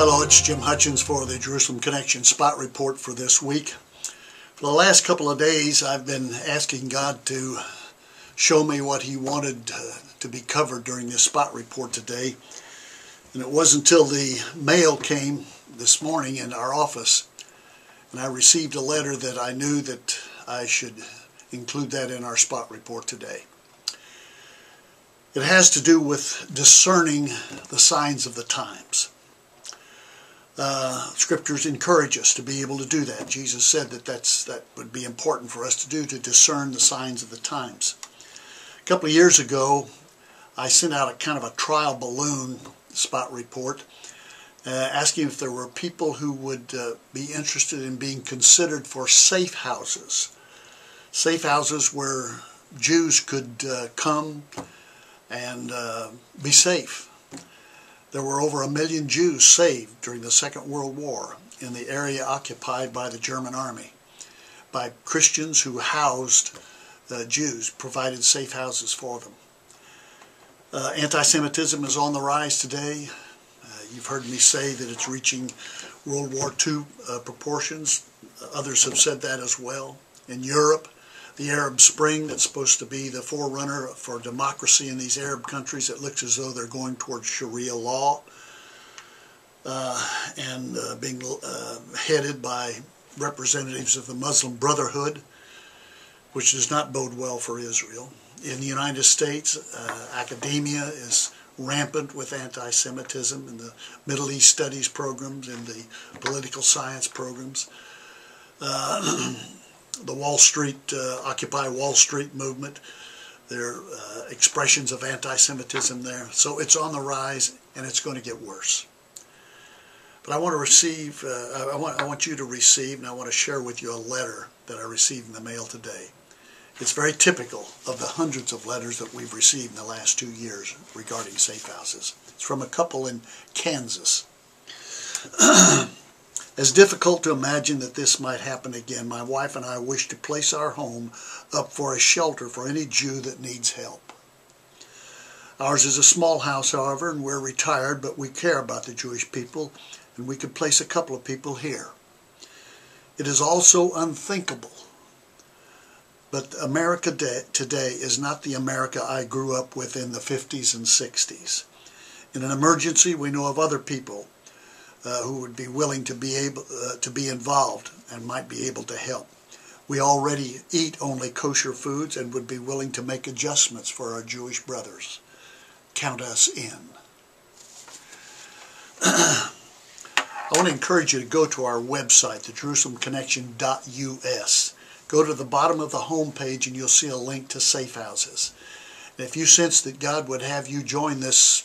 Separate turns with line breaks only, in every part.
Hello, it's Jim Hutchens for the Jerusalem Connection Spot Report for this week. For the last couple of days, I've been asking God to show me what He wanted to be covered during this spot report today. And it wasn't until the mail came this morning in our office, and I received a letter that I knew that I should include that in our spot report today. It has to do with discerning the signs of the times. Scriptures encourage us to be able to do that. Jesus said that would be important for us to do, to discern the signs of the times. A couple of years ago, I sent out a kind of a trial balloon spot report asking if there were people who would be interested in being considered for safe houses. Safe houses where Jews could come and be safe. There were over 1 million Jews saved during the Second World War in the area occupied by the German army, by Christians who housed Jews, provided safe houses for them. Anti-Semitism is on the rise today. You've heard me say that it's reaching World War II proportions. Others have said that as well. In Europe, the Arab Spring, that's supposed to be the forerunner for democracy in these Arab countries, it looks as though they're going towards Sharia law and being headed by representatives of the Muslim Brotherhood, which does not bode well for Israel. In the United States, academia is rampant with anti-Semitism in the Middle East studies programs, in the political science programs. The Wall Street, Occupy Wall Street movement, there are expressions of anti-Semitism there. So it's on the rise, and it's going to get worse. But I want you to receive, and I want to share with you a letter that I received in the mail today. It's very typical of the hundreds of letters that we've received in the last 2 years regarding safe houses. It's from a couple in Kansas. As difficult to imagine that this might happen again, my wife and I wish to place our home up for a shelter for any Jew that needs help. Ours is a small house, however, and we're retired, but we care about the Jewish people, and we could place a couple of people here. It is also unthinkable, but America today is not the America I grew up with in the 50s and 60s. In an emergency, we know of other people who would be willing to be able to be involved and might be able to help. We already eat only kosher foods and would be willing to make adjustments for our Jewish brothers. Count us in. I want to encourage you to go to our website, thejerusalemconnection.us. Go to the bottom of the home page and you'll see a link to safe houses. And if you sense that God would have you join this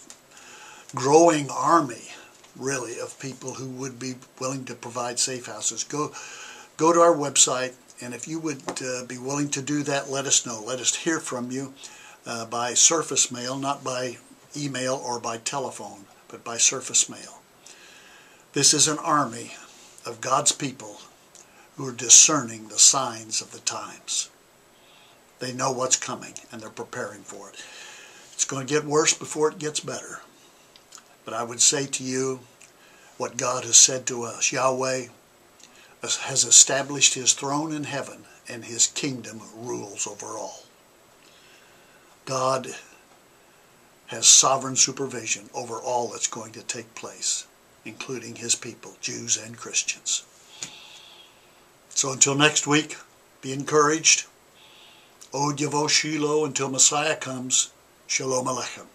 growing army, really, of people who would be willing to provide safe houses, go to our website, and if you would be willing to do that, let us know. Let us hear from you by surface mail, not by email or by telephone, but by surface mail. This is an army of God's people who are discerning the signs of the times. They know what's coming, and they're preparing for it. It's going to get worse before it gets better. But I would say to you what God has said to us. Yahweh has established His throne in heaven, and His kingdom rules over all. God has sovereign supervision over all that's going to take place, including His people, Jews and Christians. So until next week, be encouraged. Od Yavo Shiloh, until Messiah comes. Shalom Aleichem.